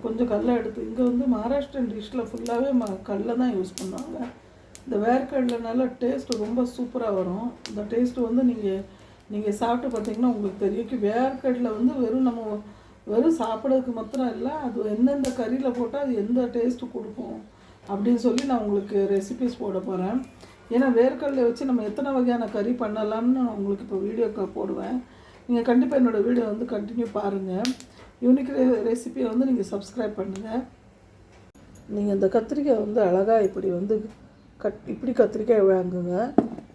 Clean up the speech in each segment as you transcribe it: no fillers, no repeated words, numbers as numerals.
கொஞ்சம் கடலை எடுத்து இங்கே வந்து மகாராஷ்டிரன் டிஷ்ஷில் ஃபுல்லாகவே கடலை தான் யூஸ் பண்ணுவாங்க. இந்த வேர்க்கடலைனால டேஸ்ட்டு ரொம்ப சூப்பராக வரும். இந்த டேஸ்ட்டு வந்து நீங்கள் சாப்பிட்டு பார்த்தீங்கன்னா உங்களுக்கு தெரியும். வேர்க்கடலை வந்து வெறும் சாப்பிட்றதுக்கு மாத்திரம் இல்லை, அது எந்தெந்த கறியில் போட்டால் அது எந்த டேஸ்ட்டு கொடுக்கும் அப்படின்னு சொல்லி நான் உங்களுக்கு ரெசிபிஸ் போட போகிறேன். ஏன்னா வேர்க்கடலை வச்சு நம்ம எத்தனை வகையான கறி பண்ணலாம்னு நான் உங்களுக்கு இப்போ வீடியோக்கு போடுவேன். நீங்கள் கண்டிப்பாக என்னோடய வீடியோ வந்து கண்டினியூ பாருங்கள். யூனிக் ரெசிபியை வந்து நீங்கள் சப்ஸ்கிரைப் பண்ணுங்கள். நீங்கள் இந்த கத்திரிக்காய் வந்து அழகாக இப்படி வந்து இப்படி கத்திரிக்காய் வாங்குங்க.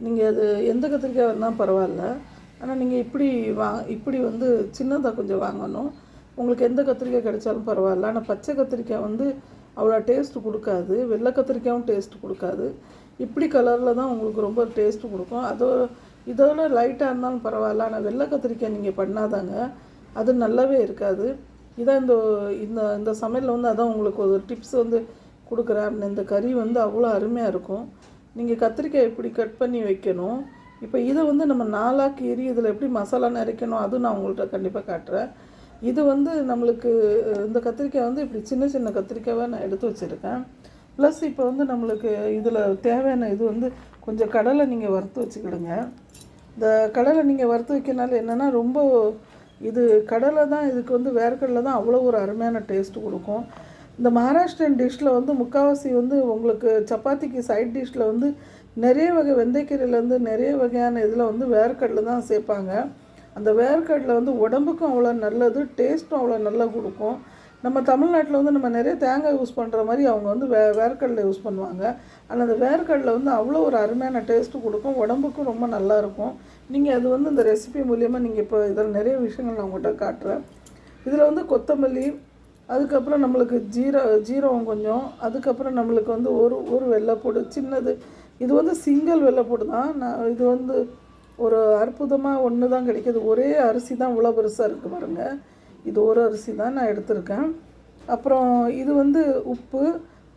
நீங்கள் அது எந்த கத்திரிக்காய் வேணால் பரவாயில்ல, ஆனால் நீங்கள் இப்படி வந்து சின்னதாக கொஞ்சம் வாங்கணும். உங்களுக்கு எந்த கத்திரிக்காய் கிடைச்சாலும் பரவாயில்ல. ஆனால் பச்சை கத்திரிக்காய் வந்து அவ்வளோ டேஸ்ட்டு கொடுக்காது, வெள்ளை கத்திரிக்காயும் டேஸ்ட்டு கொடுக்காது. இப்படி கலரில் தான் உங்களுக்கு ரொம்ப டேஸ்ட்டு கொடுக்கும். இதோட லைட்டாக இருந்தாலும் பரவாயில்ல, ஆனால் வெள்ளை கத்திரிக்காய் நீங்கள் பண்ணாதாங்க அது நல்லாவே இருக்காது. இதான் இந்த சமையலில் வந்து அதான் உங்களுக்கு ஒரு டிப்ஸ் வந்து கொடுக்குறேன். இந்த கறி வந்து அவ்வளோ அருமையாக இருக்கும். நீங்கள் கத்திரிக்காய் இப்படி கட் பண்ணி வைக்கணும். இப்போ இதை வந்து நம்ம 4ஆக கீறி இதில் எப்படி மசாலா நிறைக்கணும் அதுவும் நான் உங்கள்கிட்ட கண்டிப்பாக காட்டுறேன். இது வந்து நம்மளுக்கு இந்த கத்திரிக்காய் வந்து இப்படி சின்ன சின்ன கத்திரிக்காவை நான் எடுத்து வச்சுருக்கேன். ப்ளஸ் இப்போ வந்து நம்மளுக்கு இதில் தேவையான இது வந்து கொஞ்சம் கடலை நீங்கள் வறுத்து வச்சுக்கிடுங்க. இந்த கடலை நீங்கள் வறுத்து வைக்கிறனால என்னென்னா ரொம்ப இது கடலை தான் இதுக்கு வந்து வேர்க்கடலை தான் அவ்வளோ ஒரு அருமையான டேஸ்ட்டு கொடுக்கும். இந்த மகாராஷ்டிரன் டிஷ்ஷில் வந்து முக்கால்வாசி வந்து உங்களுக்கு சப்பாத்திக்கு சைட் டிஷ்ஷில் வந்து நிறைய வகை வெந்தயக்கீரையிலேருந்து நிறைய வகையான இதில் வந்து வேர்க்கடலை தான் சேர்ப்பாங்க. அந்த வேர்க்கடலை வந்து உடம்புக்கும் அவ்வளோ நல்லது, டேஸ்ட்டும் அவ்வளோ நல்லா கொடுக்கும். நம்ம தமிழ்நாட்டில் வந்து நம்ம நிறைய தேங்காய் யூஸ் பண்ணுற மாதிரி அவங்க வந்து வேர்க்கடலை யூஸ் பண்ணுவாங்க. ஆனால் அந்த வேர்க்கடலை வந்து அவ்வளோ ஒரு அருமையான டேஸ்ட்டு கொடுக்கும், உடம்புக்கும் ரொம்ப நல்லாயிருக்கும். நீங்கள் அது வந்து இந்த ரெசிபி மூலியமாக நீங்கள் இப்போ இதில் நிறைய விஷயங்கள் நான் உங்கள்கிட்ட காட்டுறேன். இதில் வந்து கொத்தமல்லி, அதுக்கப்புறம் நம்மளுக்கு ஜீரகம் கொஞ்சம், அதுக்கப்புறம் நம்மளுக்கு வந்து ஒரு வெள்ளைப்பூடு சின்னது. இது வந்து சிங்கிள் வெள்ளைப்பூடு தான். இது வந்து ஒரு அற்புதமாக ஒன்று தான் கிடைக்கிது. ஒரே அரிசி தான் இவ்வளோ பெருசாக இருக்குது பாருங்கள். இது ஒரு அரிசி தான் நான் எடுத்திருக்கேன். அப்புறம் இது வந்து உப்பு,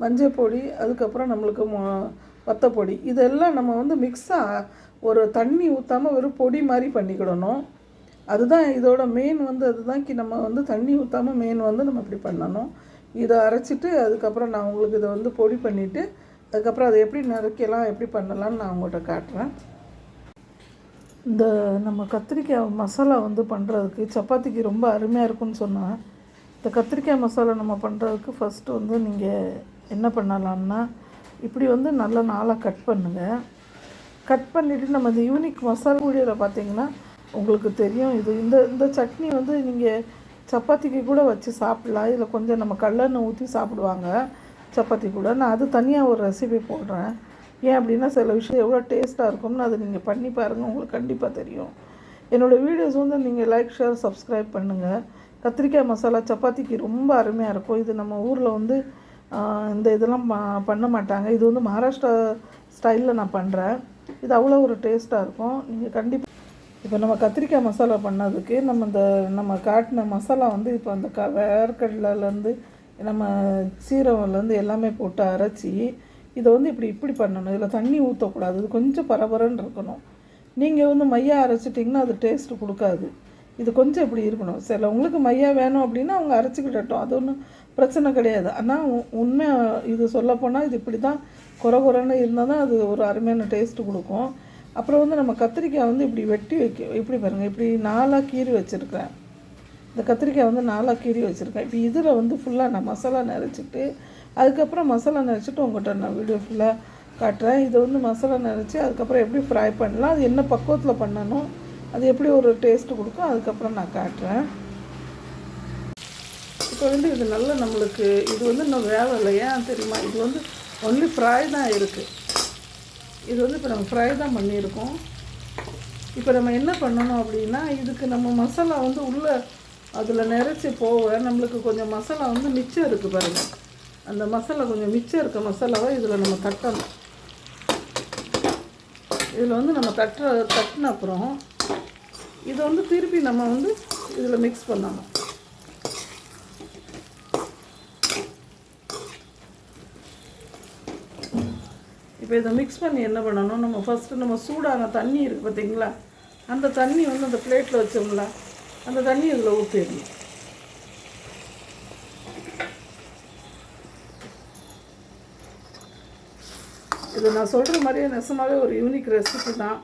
மஞ்சள் பொடி, அதுக்கப்புறம் நம்மளுக்கு வத்தப்பொடி. இதெல்லாம் நம்ம வந்து மிக்ஸாக ஒரு தண்ணி ஊற்றாமல் வெறும் பொடி மாதிரி பண்ணிக்கிடணும். அதுதான் இதோட மெயின் வந்து அதுதான் நம்ம வந்து தண்ணி ஊற்றாமல் மெயின் வந்து நம்ம இப்படி பண்ணணும். இதை அரைச்சிட்டு அதுக்கப்புறம் நான் உங்களுக்கு இதை வந்து பொடி பண்ணிவிட்டு அதுக்கப்புறம் அதை எப்படி நறுக்கலாம் எப்படி பண்ணலான்னு நான் உங்கள்கிட்ட காட்டுறேன். இந்த நம்ம கத்திரிக்காய் மசாலா வந்து பண்ணுறதுக்கு சப்பாத்திக்கு ரொம்ப அருமையாக இருக்குன்னு சொன்னால், இந்த கத்திரிக்காய் மசாலா நம்ம பண்ணுறதுக்கு ஃபஸ்ட்டு வந்து நீங்கள் என்ன பண்ணலாம்னா இப்படி வந்து நல்லா நாளாக கட் பண்ணுங்கள். கட் பண்ணிவிட்டு நம்ம இந்த யூனிக் மசாலா வீடியோவில் பார்த்தீங்கன்னா உங்களுக்கு தெரியும். இந்த சட்னி வந்து நீங்கள் சப்பாத்திக்கு கூட வச்சு சாப்பிட்லாம். இதில் கொஞ்சம் நம்ம கடலெண்ணெய் ஊற்றி சாப்பிடுவாங்க சப்பாத்தி கூட. நான் அது தனியாக ஒரு ரெசிபி போடுறேன். ஏன் அப்படின்னா சில விஷயம் எவ்வளோ டேஸ்ட்டாக இருக்கும்னு அதை நீங்கள் பண்ணி பாருங்கள், உங்களுக்கு கண்டிப்பாக தெரியும். என்னோடய வீடியோஸ் வந்து நீங்கள் லைக், ஷேர், சப்ஸ்கிரைப் பண்ணுங்கள். கத்திரிக்காய் மசாலா சப்பாத்திக்கு ரொம்ப அருமையாக இருக்கும். இது நம்ம ஊரில் வந்து இந்த இதெல்லாம் பண்ண மாட்டாங்க. இது வந்து மகாராஷ்டிரா ஸ்டைலில் நான் பண்ணுறேன். இது அவ்வளோ ஒரு டேஸ்ட்டாக இருக்கும். நீங்கள் கண்டிப்பாக இப்போ நம்ம கத்திரிக்காய் மசாலா பண்ணதுக்கு நம்ம காட்டின மசாலா வந்து இப்போ அந்த வேர்க்கடலைலேருந்து நம்ம சீரகம்லேருந்து எல்லாமே போட்டு அரைச்சி இதை வந்து இப்படி பண்ணணும். இதில் தண்ணி ஊற்றக்கூடாது. இது கொஞ்சம் பரபரன்னு இருக்கணும். நீங்கள் வந்து மையா அரைச்சிட்டிங்கன்னா அது டேஸ்ட்டு கொடுக்காது. இது கொஞ்சம் இப்படி இருக்கணும். உங்களுக்கு மையா வேணும் அப்படின்னா அவங்க அரைச்சிக்கிட்டட்டும், அது ஒன்றும் பிரச்சனை கிடையாது. ஆனால் உண்மையாக இது சொல்லப்போனால் இது இப்படி தான் குறைன்னு இருந்தால் தான் அது ஒரு அருமையான டேஸ்ட்டு கொடுக்கும். அப்புறம் வந்து நம்ம கத்திரிக்காய் வந்து இப்படி வெட்டி இப்படி பாருங்கள், இப்படி 4ஆக கீறி வச்சுருக்கேன். இந்த கத்திரிக்காய் வந்து 4ஆக கீறி வச்சுருக்கேன். இப்போ இதில் வந்து ஃபுல்லாக நான் மசாலா நிறச்சிட்டு அதுக்கப்புறம் மசாலா நிறச்சிட்டு உங்கள்கிட்ட நான் வீடியோ ஃபுல்லாக காட்டுறேன். இதை வந்து மசாலா நிறச்சி அதுக்கப்புறம் எப்படி ஃப்ரை பண்ணலாம், அது என்ன பக்குவத்தில் பண்ணணும், அது எப்படி ஒரு டேஸ்ட்டு கொடுக்கும், அதுக்கப்புறம் நான் காட்டுறேன். இப்போ வந்து இது நல்லா நம்மளுக்கு இது வந்து இன்னும் வேலை இல்லை. ஏன் தெரியுமா, இது வந்து ஒன்லி ஃப்ரை தான் இருக்குது. இது வந்து இப்போ நம்ம ஃப்ரை தான் பண்ணியிருக்கோம். இப்போ நம்ம என்ன பண்ணணும் அப்படின்னா இதுக்கு நம்ம மசாலா வந்து உள்ளே அதில் நிறச்சி போக நம்மளுக்கு கொஞ்சம் மசாலா வந்து மிச்சம் இருக்குது பாருங்கள். அந்த மசாலா கொஞ்சம் மிச்சம் இருக்க மசாலாவை இதில் நம்ம தட்டணும். இதில் வந்து நம்ம தட்டின அப்புறம் இதை வந்து திருப்பி நம்ம வந்து இதில் மிக்ஸ் பண்ணணும். இப்போ இதை மிக்ஸ் பண்ணி என்ன பண்ணணும், நம்ம ஃபஸ்ட்டு நம்ம சூடான தண்ணி இருக்குது பார்த்தீங்களா, அந்த தண்ணி வந்து அந்த பிளேட்டில் வச்சோம்ல அந்த தண்ணி இதில் ஊற்றிடணும். இது நான் சொல்கிற மாதிரியே நெசமாகவே ஒரு யூனிக் ரெசிபி தான்.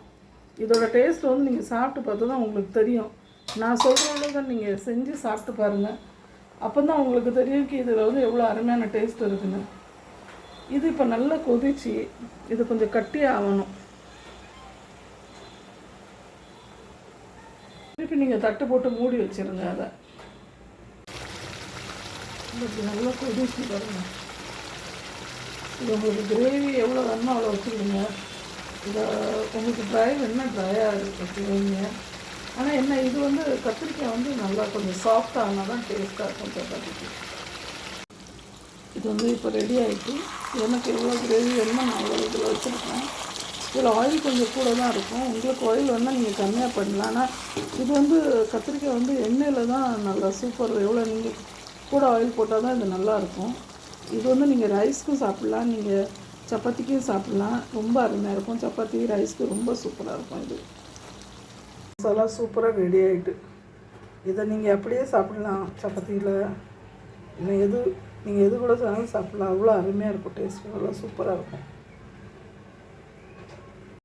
இதோட டேஸ்ட் வந்து நீங்கள் சாப்பிட்டு பார்த்தா தான் உங்களுக்கு தெரியும். நான் சொல்கிற அளவுக்கு நீங்கள் செஞ்சு சாப்பிட்டு பாருங்கள். அப்போ தான் உங்களுக்கு தெரியும் இதில் வந்து எவ்வளோ அருமையான டேஸ்ட் இருக்குதுன்னு. இது இப்போ நல்லா கொதிச்சு இது கொஞ்சம் கட்டியாக ஆகணும். திருப்பி நீங்கள் தட்டு போட்டு மூடி வச்சுருங்க. அதை நல்லா கொதிச்சு பாருங்கள். இது உங்களுக்கு கிரேவி எவ்வளோ வேணுமோ அவ்வளோ வச்சுக்கிடுங்க. இதை உங்களுக்கு ட்ரை வேணுன்னா ட்ரையாக வச்சுருவீங்க. ஆனால் என்ன இது வந்து கத்திரிக்காய் வந்து நல்லா கொஞ்சம் சாஃப்டாக ஆனால் தான் டேஸ்ட்டாக இருக்கும் சப்பாத்திக்கு. இது வந்து இப்போ ரெடி ஆகிட்டு எனக்கு எவ்வளோ கிரேவி வேணுமோ நான் அவ்வளோ இதில் வச்சுருக்கேன். இதில் ஆயில் கொஞ்சம் கூட தான் இருக்கும். உங்களுக்கு ஆயில் வேணால் நீங்கள் கம்மியாக பண்ணலாம். ஆனால் இது வந்து கத்திரிக்காய் வந்து எண்ணெயில் தான் நல்லா சூப்பர். எவ்வளோ நீங்கள் கூட ஆயில் போட்டால் தான் இது நல்லாயிருக்கும். இது வந்து நீங்கள் ரைஸ்க்கும் சாப்பிட்லாம், நீங்கள் சப்பாத்திக்கும் சாப்பிட்லாம். ரொம்ப அருமையாக இருக்கும். சப்பாத்தி ரைஸ்க்கு ரொம்ப சூப்பராக இருக்கும். இது மசாலா சூப்பராக ரெடி ஆகிட்டு இதை நீங்கள் அப்படியே சாப்பிட்லாம். சப்பாத்தியில் இல்லை நீங்கள் எது கூட சாப்பிட்லாம். அவ்வளோ அருமையாக இருக்கும். டேஸ்ட்டு நல்லா சூப்பராக இருக்கும்.